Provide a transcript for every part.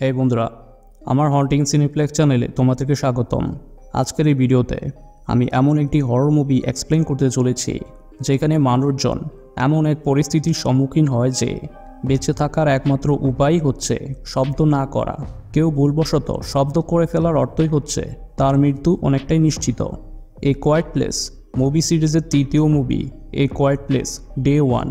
এই বন্ধুরা, আমার হন্টিং সিনেপ্লেক্স চ্যানেলে তোমাদেরকে স্বাগতম। আজকের এই ভিডিওতে আমি এমন একটি হরর মুভি এক্সপ্লেন করতে চলেছি যেখানে মানুষজন এমন এক পরিস্থিতির সম্মুখীন হয় যে বেঁচে থাকার একমাত্র উপায় হচ্ছে শব্দ না করা। কেউ ভুলবশত শব্দ করে ফেলার অর্থই হচ্ছে তার মৃত্যু অনেকটাই নিশ্চিত। এ কোয়াইট প্লেস মুভি সিরিজের তৃতীয় মুভি এ কোয়াইট প্লেস ডে 1,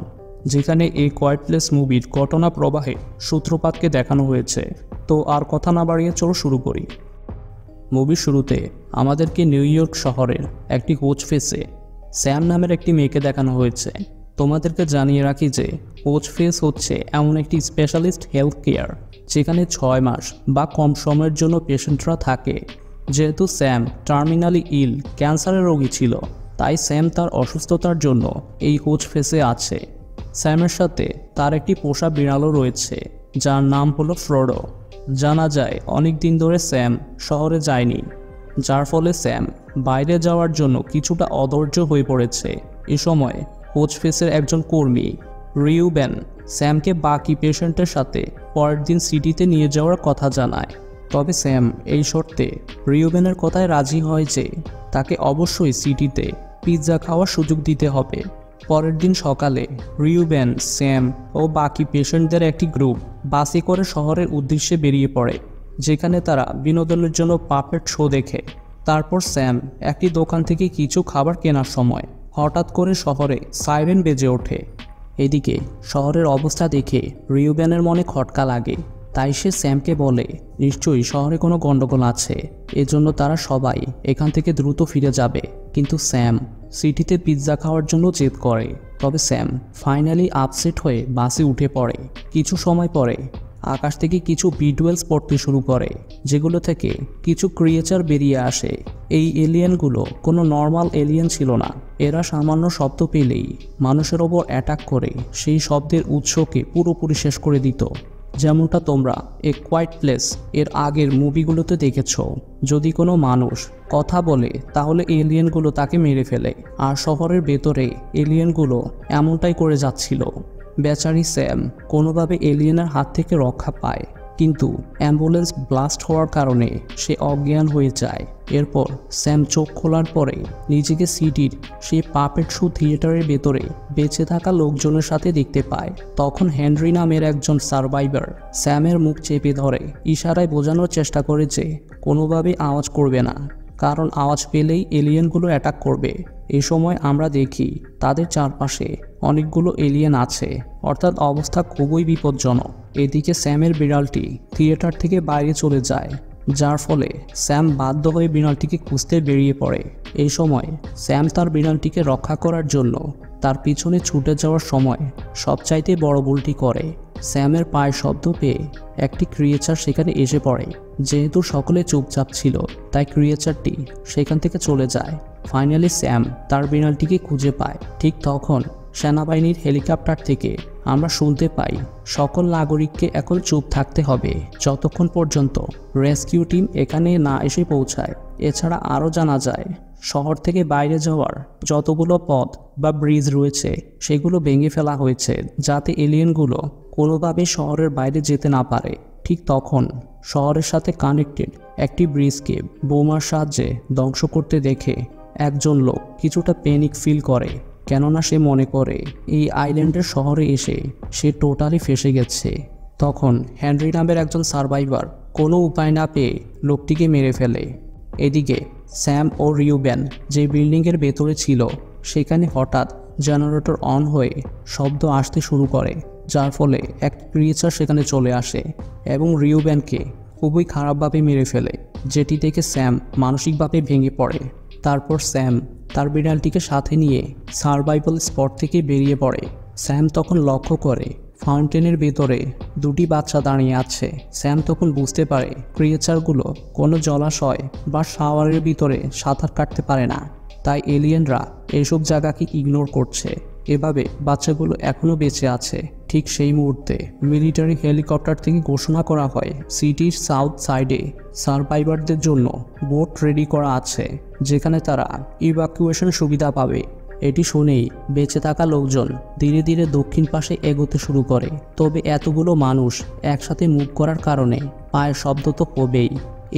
যেখানে এই কোয়াইট প্লেস মুভির ঘটনা প্রবাহে সূত্রপাতকে দেখানো হয়েছে। তো আর কথা না বাড়িয়ে চলো শুরু করি। মুভির শুরুতে আমাদেরকে নিউ ইয়র্ক শহরের একটি কোচ ফেসে স্যাম নামের একটি মেয়েকে দেখানো হয়েছে। তোমাদেরকে জানিয়ে রাখি যে কোচ ফেস হচ্ছে এমন একটি স্পেশালিস্ট হেলথ কেয়ার যেখানে 6 মাস বা কম সময়ের জন্য পেশেন্টরা থাকে। যেহেতু স্যাম টার্মিনালি ইল ক্যান্সারের রোগী ছিল, তাই স্যাম তার অসুস্থতার জন্য এই কোচ ফেসে আছে। স্যামের সাথে তার একটি পোষা বিড়ালও রয়েছে যার নাম হলো ফ্রোডো। জানা যায় অনেক দিন ধরে স্যাম শহরে যায়নি, যার ফলে স্যাম বাইরে যাওয়ার জন্য কিছুটা অধৈর্য হয়ে পড়েছে। এ সময় কোচ ফেসের একজন কর্মী রিউবেন স্যামকে বাকি পেশেন্টের সাথে পরের দিন সিটিতে নিয়ে যাওয়ার কথা জানায়। তবে স্যাম এই শর্তে রিউবেনের কথায় রাজি হয় যে তাকে অবশ্যই সিটিতে পিৎজা খাওয়ার সুযোগ দিতে হবে। পরের দিন সকালে রিউবেন, স্যাম ও বাকি পেশেন্টদের একটি গ্রুপ বাসে করে শহরের উদ্দেশ্যে বেরিয়ে পড়ে, যেখানে তারা বিনোদনের জন্য পাপেট শো দেখে। তারপর স্যাম একটি দোকান থেকে কিছু খাবার কেনার সময় হঠাৎ করে শহরে সাইরেন বেজে ওঠে। এদিকে শহরের অবস্থা দেখে রিউবেনের মনে খটকা লাগে, তাই সে স্যামকে বলে নিশ্চয়ই শহরে কোনো গণ্ডগোল আছে, এজন্য তারা সবাই এখান থেকে দ্রুত ফিরে যাবে। কিন্তু স্যাম সিটিতে পিৎজা খাওয়ার জন্য জেদ করে। তবে স্যাম ফাইনালি আপসেট হয়ে বাসে উঠে পড়ে। কিছু সময় পরে আকাশ থেকে কিছু বিডওয়েলস পড়তে শুরু করে, যেগুলো থেকে কিছু ক্রিয়েচার বেরিয়ে আসে। এই এলিয়েনগুলো কোনো নর্মাল এলিয়েন ছিল না। এরা সামান্য শব্দ পেলেই মানুষের ওপর অ্যাটাক করে সেই শব্দের উৎসকে পুরোপুরি শেষ করে দিত। যেমনটা তোমরা এ কোয়াইট প্লেস এর আগের মুভিগুলোতে দেখেছ। যদি কোনো মানুষ কথা বলে তাহলে এলিয়েনগুলো তাকে মেরে ফেলে, আর শহরের ভেতরে এলিয়েনগুলো এমনটাই করে যাচ্ছিল। বেচারি স্যাম কোনোভাবে এলিয়েনের হাত থেকে রক্ষা পায়, কিন্তু অ্যাম্বুলেন্স ব্লাস্ট হওয়ার কারণে সে অজ্ঞান হয়ে যায়। এরপর স্যাম চোখ খোলার পরে নিজেকে সিটির সেই পাপেট শো থিয়েটারের ভেতরে বেঁচে থাকা লোকজনের সাথে দেখতে পায়। তখন হেনরি নামের একজন সার্ভাইভার স্যামের মুখ চেপে ধরে ইশারায় বোঝানোর চেষ্টা করে যে কোনোভাবেই আওয়াজ করবে না, কারণ আওয়াজ পেলেই এলিয়েনগুলো অ্যাটাক করবে। এই সময় আমরা দেখি তাদের চারপাশে অনেকগুলো এলিয়েন আছে, অর্থাৎ অবস্থা খুবই বিপজ্জনক। এদিকে স্যামের বিড়ালটি থিয়েটার থেকে বাইরে চলে যায়, যার ফলে স্যাম বাধ্য হয়ে বিড়ালটিকে খুঁজতে বেরিয়ে পড়ে। এই সময় স্যাম তার বিড়ালটিকে রক্ষা করার জন্য তার পিছনে ছুটে যাওয়ার সময় সবচাইতে বড় ভুলটি করে। স্যামের পায়ের শব্দ পেয়ে একটি ক্রিয়েচার সেখানে এসে পড়ে। যেহেতু সকলে চুপচাপ ছিল, তাই ক্রিয়েচারটি সেখান থেকে চলে যায়। ফাইনালি স্যাম তার বিড়ালটিকে খুঁজে পায়। ঠিক তখন সেনাবাহিনীর হেলিকপ্টার থেকে আমরা শুনতে পাই সকল নাগরিককে এখন চুপ থাকতে হবে যতক্ষণ পর্যন্ত রেস্কিউ টিম এখানে না এসে পৌঁছায়। এছাড়া আরও জানা যায় শহর থেকে বাইরে যাওয়ার যতগুলো পথ বা ব্রিজ রয়েছে সেগুলো ভেঙে ফেলা হয়েছে, যাতে এলিয়েনগুলো কোনোভাবে শহরের বাইরে যেতে না পারে। ঠিক তখন শহরের সাথে কানেক্টেড একটি ব্রিজকে বোমার সাহায্যে ধ্বংস করতে দেখে একজন লোক কিছুটা প্যানিক ফিল করে, কেননা সে মনে করে এই আইল্যান্ডের শহরে এসে সে টোটালি ফেসে গেছে। তখন হেনরি নামের একজন সার্ভাইভার কোনো উপায় না পেয়ে লোকটিকে মেরে ফেলে। এদিকে স্যাম ও রিউবেন যে বিল্ডিংয়ের ভেতরে ছিল সেখানে হঠাৎ জেনারেটর অন হয়ে শব্দ আসতে শুরু করে, যার ফলে এক ক্রিয়েচার সেখানে চলে আসে এবং রিউবেনকে খুবই খারাপভাবে মেরে ফেলে, যেটি দেখে স্যাম মানসিকভাবে ভেঙে পড়ে। তারপর স্যাম তার বিড়ালটিকে সাথে নিয়ে সার্ভাইভাল স্পট থেকে বেরিয়ে পড়ে। স্যাম তখন লক্ষ্য করে ফাউন্টেনের ভেতরে দুটি বাচ্চা দাঁড়িয়ে আছে। স্যাম তখন বুঝতে পারে ক্রিয়েচারগুলো কোনো জলাশয় বা শাওয়ারের ভিতরে সাঁতার কাটতে পারে না, তাই এলিয়েনরা এইসব জায়গাকে ইগনোর করছে। এভাবে বাচ্চাগুলো এখনও বেঁচে আছে। ঠিক সেই মুহূর্তে মিলিটারি হেলিকপ্টার থেকে ঘোষণা করা হয় সিটির সাউথ সাইডে সার্ভাইভারদের জন্য বোট রেডি করা আছে, যেখানে তারা ইভাকুয়েশন সুবিধা পাবে। এটি শুনেই বেঁচে থাকা লোকজন ধীরে ধীরে দক্ষিণ পাশে এগোতে শুরু করে। তবে এতগুলো মানুষ একসাথে মুভ করার কারণে পায়ের শব্দ তো হবেই।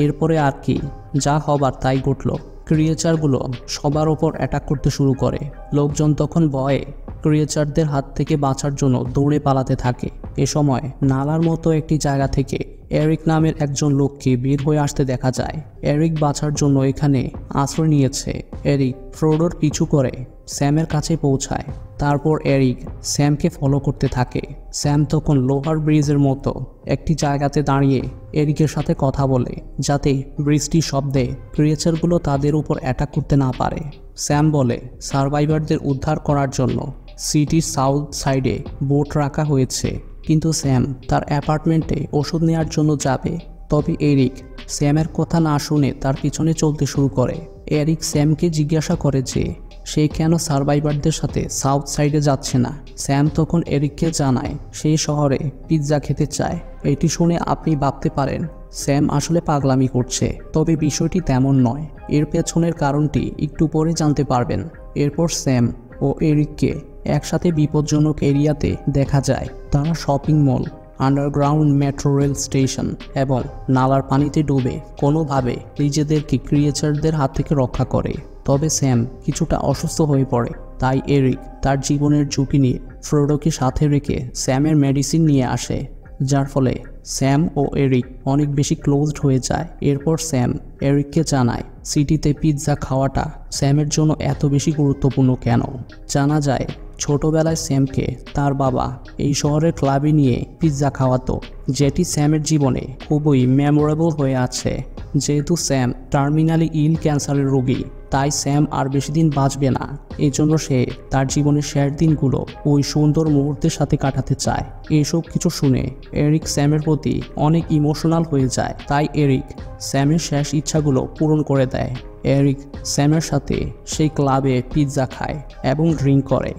এরপরে আর কি, যা হবার তাই ঘটল। ক্রিয়েচারগুলো সবার ওপর অ্যাটাক করতে শুরু করে। লোকজন তখন ভয়ে ক্রিয়েচারদের হাত থেকে বাঁচার জন্য দৌড়ে পালাতে থাকে। এ সময় নালার মতো একটি জায়গা থেকে এরিক নামের একজন লোককে বের হয়ে আসতে দেখা যায়। এরিক বাঁচার জন্য এখানে আশ্রয় নিয়েছে। এরিক ফ্রোডোর পিছু করে স্যামের কাছে পৌঁছায়। তারপর এরিক স্যামকে ফলো করতে থাকে। স্যাম তখন লোহার ব্রিজের মতো একটি জায়গাতে দাঁড়িয়ে এরিকের সাথে কথা বলে, যাতে বৃষ্টির শব্দে ক্রিয়েচারগুলো তাদের উপর অ্যাটাক করতে না পারে। স্যাম বলে সার্ভাইভারদের উদ্ধার করার জন্য সিটির সাউথ সাইডে বোট রাখা হয়েছে, কিন্তু স্যাম তার অ্যাপার্টমেন্টে ওষুধ নেওয়ার জন্য যাবে। তবে এরিক স্যামের কথা না শুনে তার পিছনে চলতে শুরু করে। এরিক স্যামকে জিজ্ঞাসা করে যে সে কেন সার্ভাইভারদের সাথে সাউথ সাইডে যাচ্ছে না। স্যাম তখন এরিককে জানায় সেই শহরে পিৎজা খেতে চায়। এটি শুনে আপনি ভাবতে পারেন স্যাম আসলে পাগলামি করছে, তবে বিষয়টি তেমন নয়। এর পেছনের কারণটি একটু পরে জানতে পারবেন। এরপর স্যাম ও এরিককে একসাথে বিপজ্জনক এরিয়াতে দেখা যায়। তারা shopping mall, underground metro rail station এবং নালার পানিতে ডুবে কোনোভাবে নিজেদেরকে ক্রিয়েচারদের হাত থেকে রক্ষা করে। তবে স্যাম কিছুটা অসুস্থ হয়ে পড়ে। তাই এরিক তার জীবনের ঝুঁকি নিয়ে ফ্রোডোকে সাথে রেখে স্যামের মেডিসিন নিয়ে আসে, যার ফলে স্যাম ও এরিক অনেক বেশি ক্লোজড হয়ে যায়। এরপর স্যাম এরিককে জানায় সিটিতে পিৎজা খাওয়াটা স্যামের জন্য এত বেশি গুরুত্বপূর্ণ কেন। জানা যায় ছোটবেলায় স্যামকে তার বাবা এই শহরের ক্লাবে নিয়ে পিৎজা খাওয়াতো, যেটি স্যামের জীবনে খুবই মেমোরেবল হয়ে আছে। যেহেতু স্যাম টার্মিনালি ইল ক্যান্সারের রোগী, তাই স্যাম আর বেশি দিন বাঁচবে না। এই জন্য সে তার জীবনের শেষ দিনগুলো ওই সুন্দর মুহূর্তের সাথে কাটাতে চায়। এইসব কিছু শুনে এরিক স্যামের প্রতি অনেক ইমোশনাল হয়ে যায়। তাই এরিক স্যামের শেষ ইচ্ছাগুলো পূরণ করে দেয়। এরিক স্যামের সাথে সেই ক্লাবে পিৎজা খায় এবং ড্রিঙ্ক করে।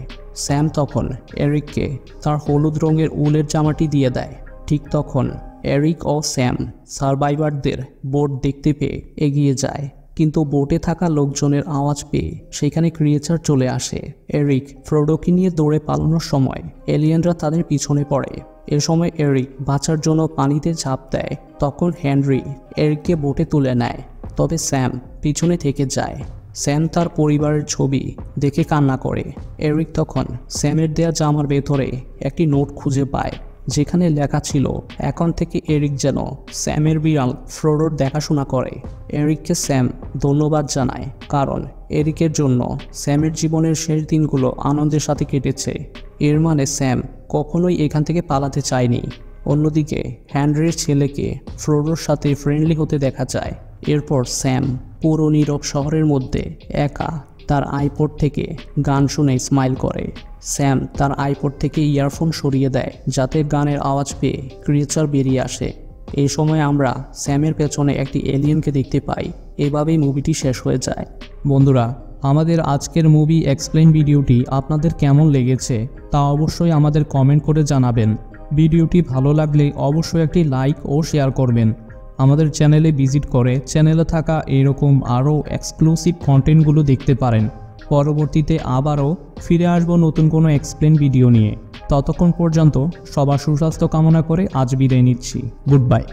স্যাম তখন এরিককে তার হলুদ রঙের উলের জামাটি দিয়ে দেয়। ঠিক তখন এরিক ও স্যাম সার্ভাইভারদের বোট দেখতে পেয়ে এগিয়ে যায়, কিন্তু বোটে থাকা লোকজনের আওয়াজ পেয়ে সেখানে ক্রিয়েচার চলে আসে। এরিক ফ্রোডোকে নিয়ে দৌড়ে পালানোর সময় এলিয়েনরা তাদের পিছনে পড়ে। এ সময় এরিক বাঁচার জন্য পানিতে ঝাঁপ দেয়। তখন হেনরি এরিককে বোটে তুলে নেয়, তবে স্যাম পিছনে থেকে যায়। স্যাম তার পরিবারের ছবি দেখে কান্না করে। এরিক তখন স্যামের দেয়া জামার ভেতরে একটি নোট খুঁজে পায়, যেখানে লেখা ছিল এখন থেকে এরিক যেন স্যামের বিড়াল ফ্রোডোর দেখাশোনা করে। এরিককে স্যাম ধন্যবাদ জানায়, কারণ এরিকের জন্য স্যামের জীবনের শেষ দিনগুলো আনন্দের সাথে কেটেছে। এর মানে স্যাম কখনোই এখান থেকে পালাতে চায়নি। অন্যদিকে হেনরির ছেলেকে ফ্রোডোর সাথে ফ্রেন্ডলি হতে দেখা যায়। এরপর স্যাম পুরো নীরব শহরের মধ্যে একা তার আইপড থেকে গান শুনে স্মাইল করে। স্যাম তার আইপড থেকে ইয়ারফোন সরিয়ে দেয়, যাতে গানের আওয়াজ পেয়ে ক্রিয়েচার বেরিয়ে আসে। এই সময় আমরা স্যামের পেছনে একটি এলিয়েনকে দেখতে পাই। এভাবেই মুভিটি শেষ হয়ে যায়। বন্ধুরা, আমাদের আজকের মুভি এক্সপ্লেইন ভিডিওটি আপনাদের কেমন লেগেছে তা অবশ্যই আমাদের কমেন্ট করে জানাবেন। ভিডিওটি ভালো লাগলে অবশ্যই একটি লাইক ও শেয়ার করবেন। আমাদের চ্যানেলে ভিজিট করে চ্যানেলে থাকা এরকম আরও এক্সক্লুসিভ কন্টেন্টগুলো দেখতে পারেন। পরবর্তীতে আবারও ফিরে আসব নতুন কোনো এক্সপ্লেইন ভিডিও নিয়ে। ততক্ষণ পর্যন্ত সবার সুস্বাস্থ্য কামনা করে আজ বিদায় নিচ্ছি। Good bye.